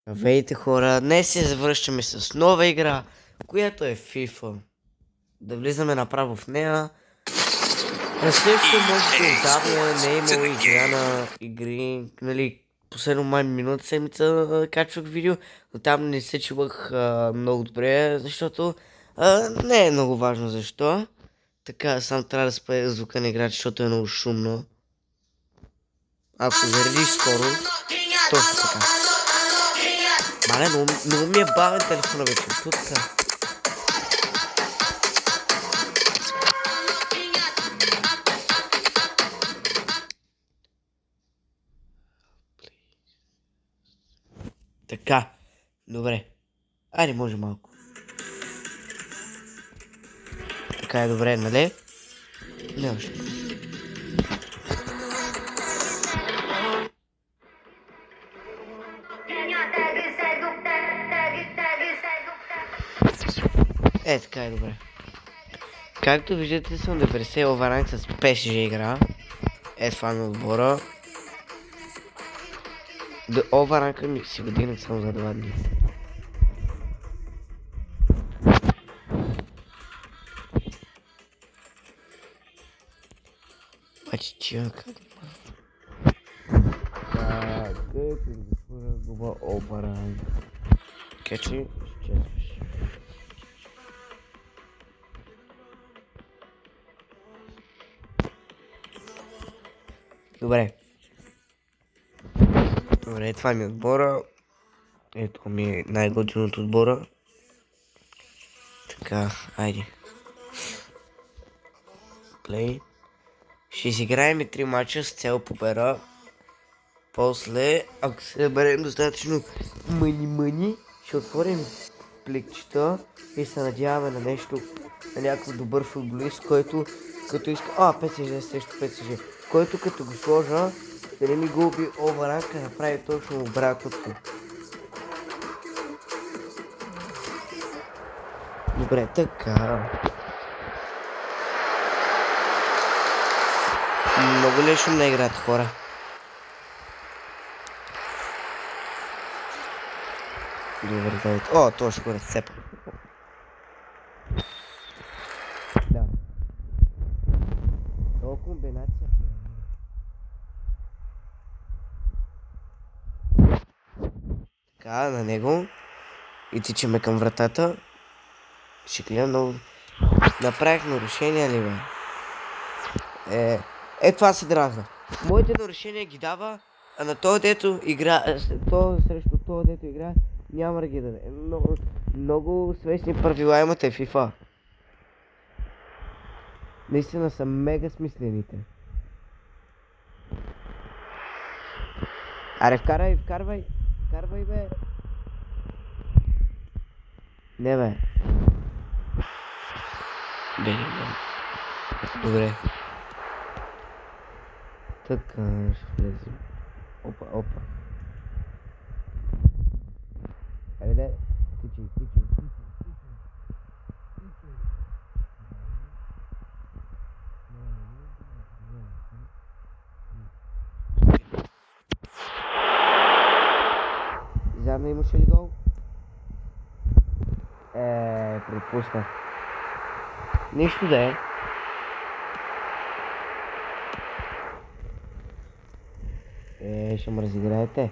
Здравейте хора, днес се завръщаме с нова игра, която е FIFA. Да влизаме направо в нея. Също може би отдавна не е имало игра на игри, нали, последно май миналата седмица качвах видео, но там не се чувах много добре, защото не е много важно защо. Така, сам трябва да спая звука на играча, защото е много шумно. Ако заредиш скоро, точно така. Мале, много ми е бавен телефона вече. Тут така. Така. Добре. Айде, може малко. Така е добре, нали? Не още. Така е добре. Както виждате, съм 90 оверранг с PSG игра. Това ми отбора. До оверранка ми си го дигнах само за 2 дни. Обаче чака. Където да го сложа губа оверранг. Така че изчезваш. Добре. Добре, това ми е отбора. Ето ми е най-готин от отбора. Така, айде. Плей. Ще изиграем 3 мача с цел победа. После, ако се наберем достатъчно мъни, ще отворим пликчета и се надяваме на нещо, на някакъв добър футболист, който като иска... ПСЖ срещу ПСЖ. Който като го сложа, да не ми губи оверранг, да направи точно обратното. Добре, така. Много ли е шумна играта, хора? Добре, давайте. Това ще го разцепа. Да. Това комбинация. Така, на него. И тичаме към вратата. Ще гледам много. Направих нарушения ли, бе? Това се дразна. Моите нарушения ги дава, а на този дето игра, срещу този дето игра, няма да ги даде. Много свестни правила имате в FIFA. Наистина са мега смислените. Аре, вкарвай, бе. Не, бе. Добре. Така, ще влезем. Опа. Айде, тичай. Задна имаше ли гол? Пропусна. Нищо да е. Ще ме разиграете.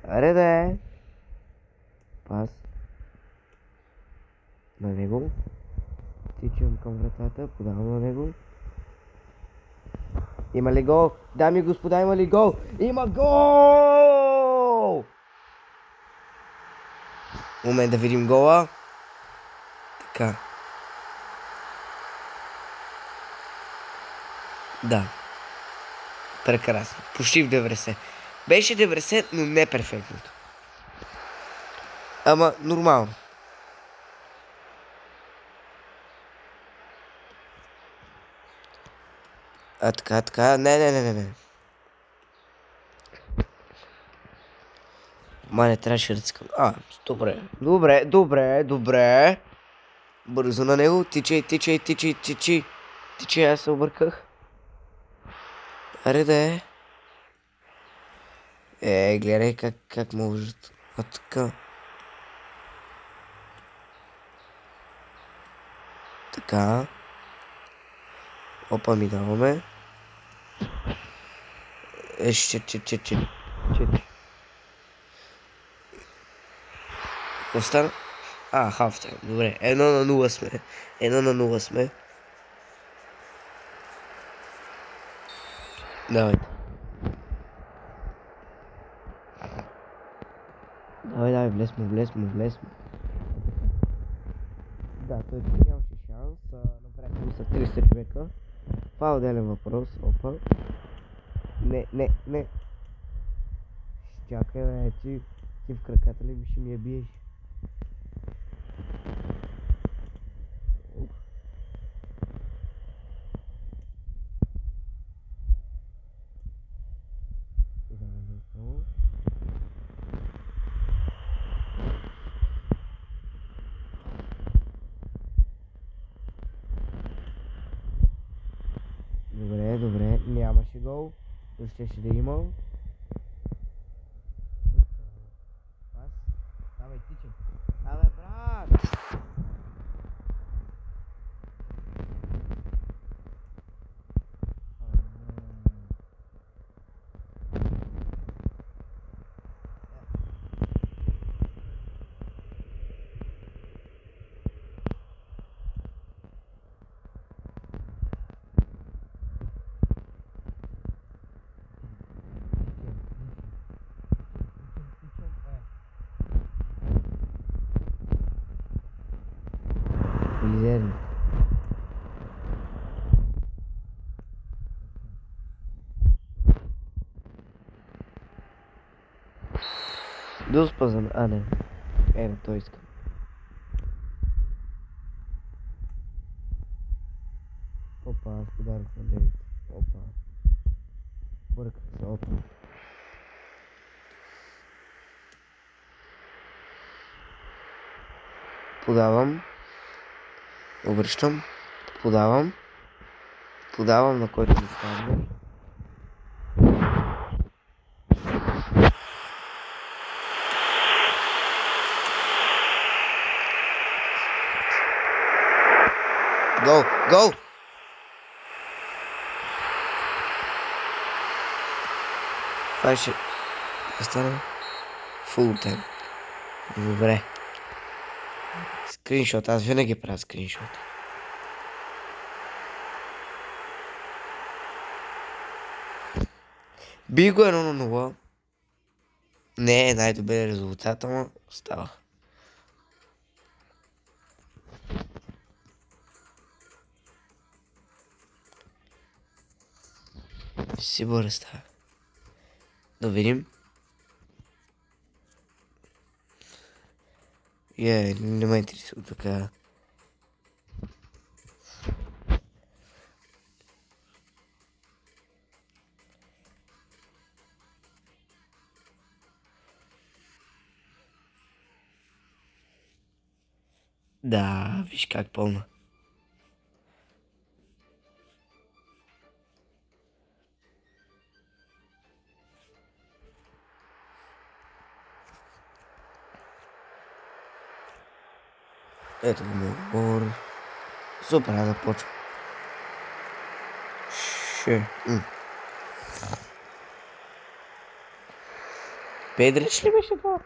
Аре да е. Пас. На него. Тичам към вратата, подавам на него. Има ли гол? Дами и господа, има ли гол? Има гол! Момент да видим гола. Така. Да. Прекрасно. Почти в 90. Беше 90, но не перфектното. Ама нормално. Така. Не. Мане, трябваше да цикам. Добре. Бързо на него. Тичай. Аз се обърках. Аре да е. Гледай как можат. А така. Така. Опа, ми даваме. Ще. Какво стана? Хафтайм. Добре. 1-0 сме. 1-0 сме. Давайте. Давай, влез му. Да, той нямаше шанс. Направихме са 300 човека. Това е отделен въпрос. Опа. Не. Чакай, бе, ти в краката ли ще ми я биеш? Добре, нямаше гол, но ще да има. Давай, тичай. Давай, брат! Мизерно. Доспазан, не. Той иска. Опа, аз подарък на Дейвид. Опа. Бърках се, опа. Подавам. Обръщам. Подавам на който ми стане. Гол! Това ще стане фул тайм. Добре. Скриншот, аз винаги правя скриншот. Би го 1-0. Не е най-добър резултат, ама става. Сигурно става. Да видим. Не ме интересува така. Да, виж как пълна. Ето го му отбор. Супер, аз започвам. Педрич ли беше това?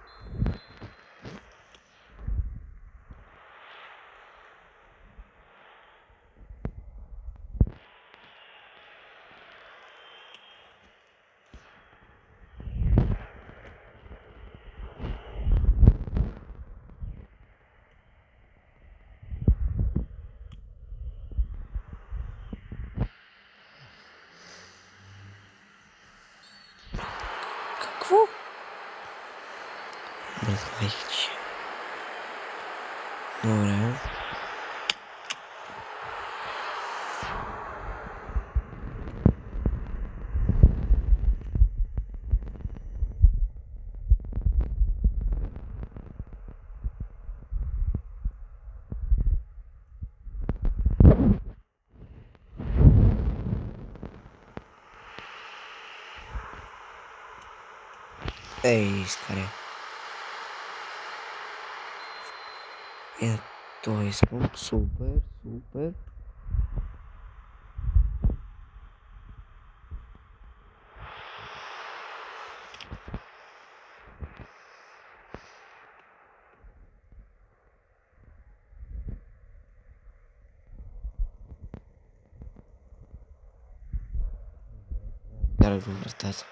Какво? Бразлайче. Добре. Ей, изкаре. Ето искам. Супер, супер. Карах го вратата.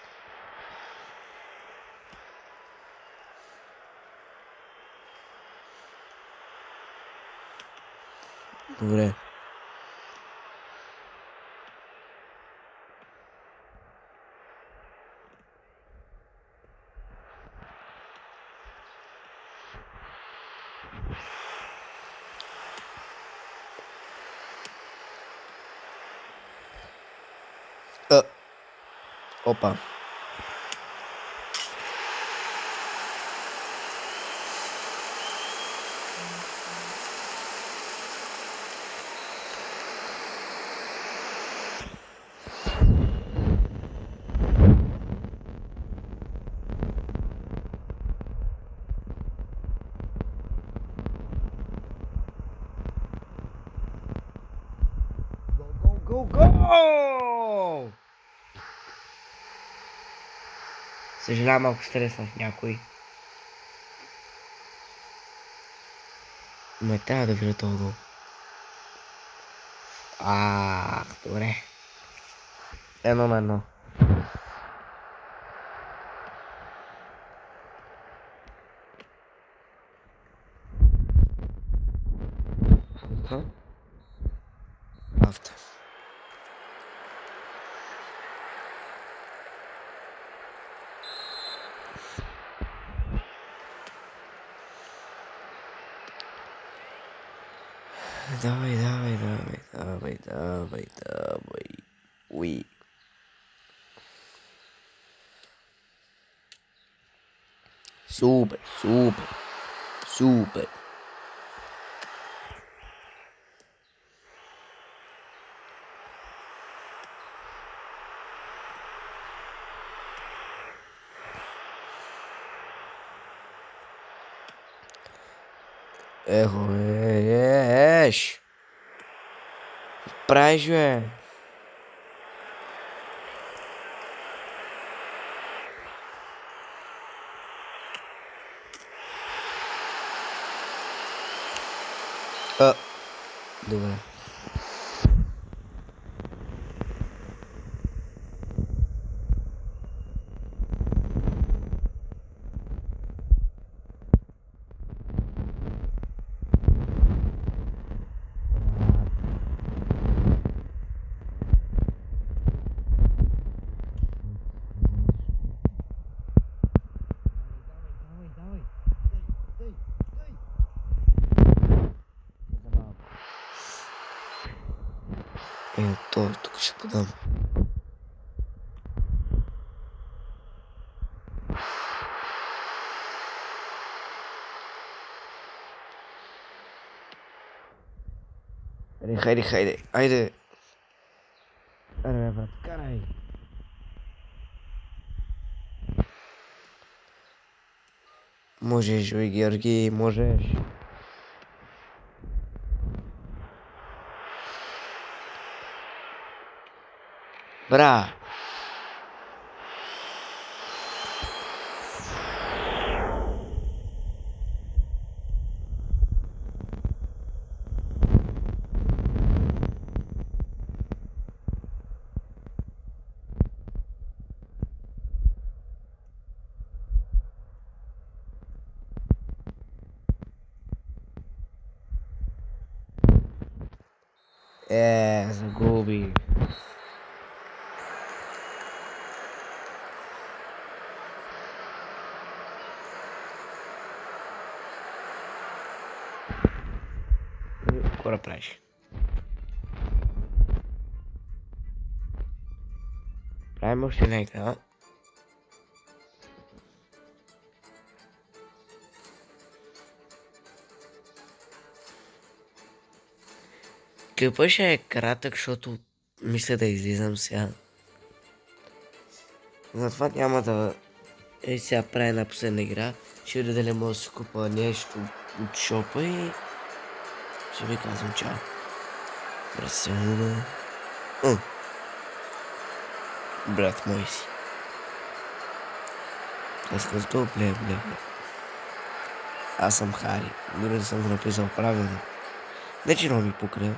Добре. Опа. Go! Съжалявам, ако стреснах някой. Ме трябва да видя този гол. Добре. 1-1. Авто. Давай. Уи. Супер. Ехо, еш. Правиш, бе. Добре. Ето, тук ще подам. Хайде. Айде, брат, карай. Можеш, бе, Георги, можеш. Бра. Загуби. Какво да правиш? Правим още една игра. Къпът ще е кратък, защото мисля да излизам сега. Затова няма да Ей сега прави една последна игра. Ще видя дали може да си купа нещо от шопа и ще ви казвам чао. Барселона. Брат мой си. Аз казвам, бле. Аз съм Хари. Дори да съм го написал правилно. Не че ми покрил.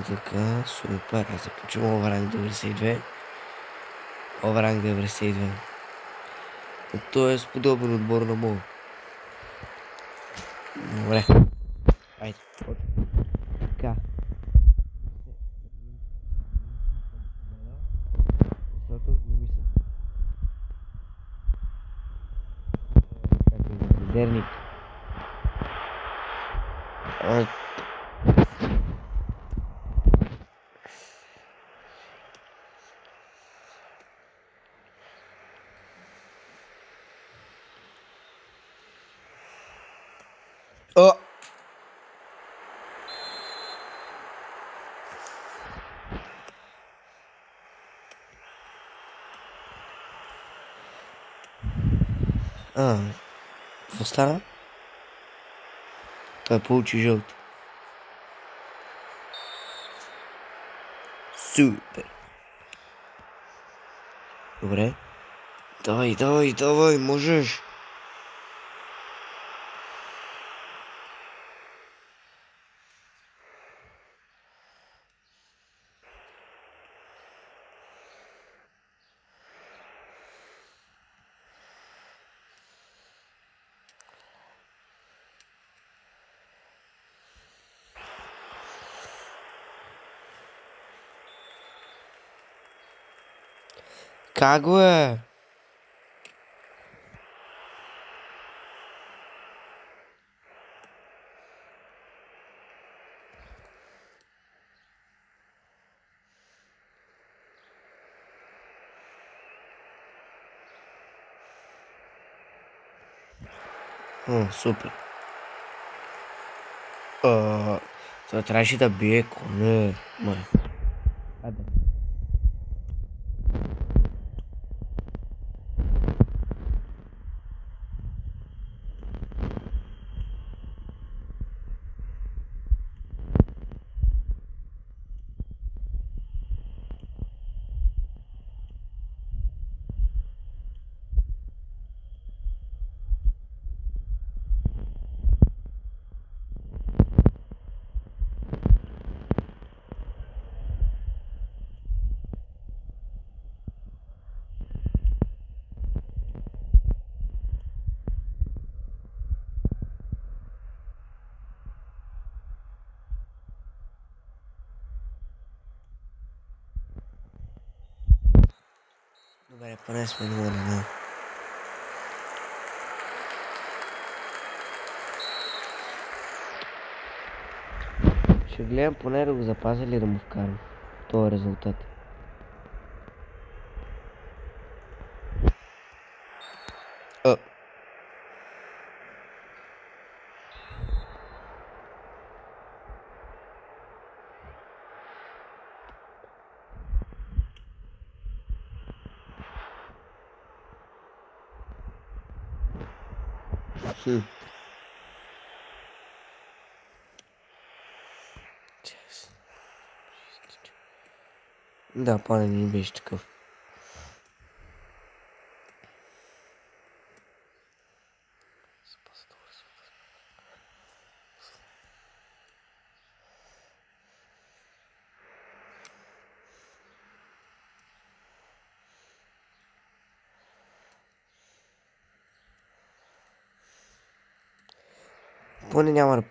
И така, супер. Аз започвам Оверанг 92. Оверанг 92. То е с подобен отбор на мол. Добре. Айде. Така. Защото не мисля. Как е модерник. О! Какво стана? Той получи жълто. Супер. Добре. Давай, можеш. Как го е? Супер. Това трябваше да бие коне. Май. Аде. Добре, поне сме 0-0. Ще гледам поне да го запазя или да му вкарам този резултат. Да, планът ни беше такъв. Поне няма да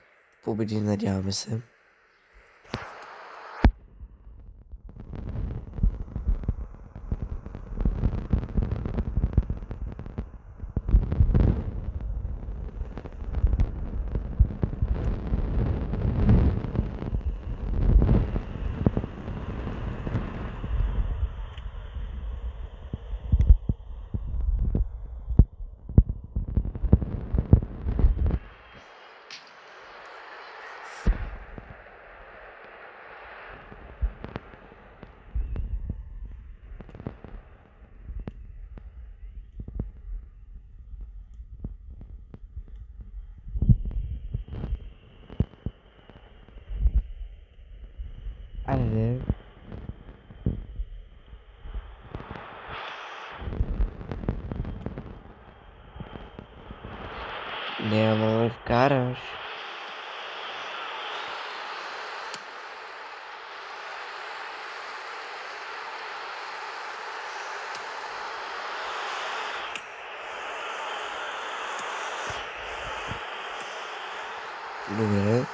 победи, надяваме се. Айде. Няма ме вкараш. Добре.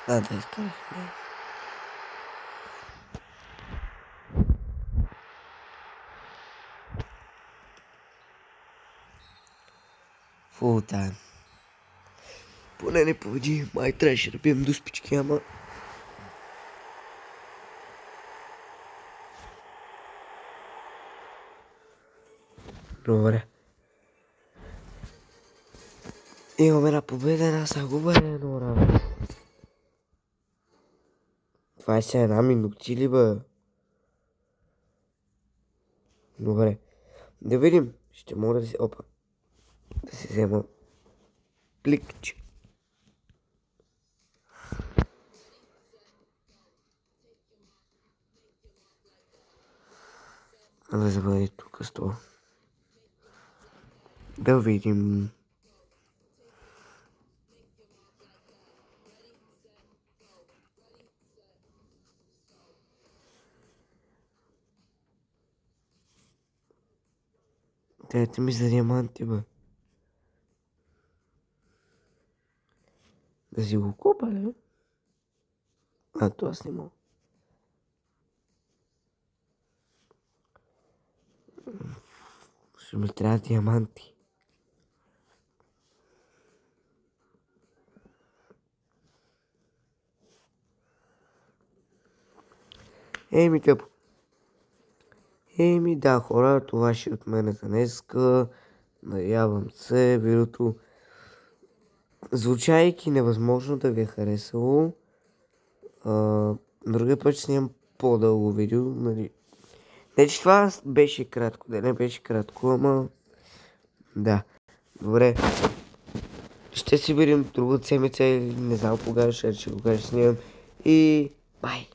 Да изкарах. Фул тайм. Поне не победи, май трябваше да бием до спички, ама... Добре. Имаме една победа, една загуба и едно равно. 21 минути ли бе? Добре. Да видим. Ще мога да си... Опа. Да си взема пликче. Да забави тук с това. Да видим. Дайте ми за диаманти, бе. Да си го купа, ли? А, то аз не мога. Ще ми трябва диаманти. Еми, тъпо. Еми, да, хора, това ще е от мене за днеска. Надявам се, видеото, звучайки невъзможно да ви е харесало. Другия път ще снимам по-дълго видео, нали. Не, че това беше кратко, да не беше кратко, ама... Да. Добре. Ще си видим друга седмица или не знам кога ще го кажа снимам. И... Бай!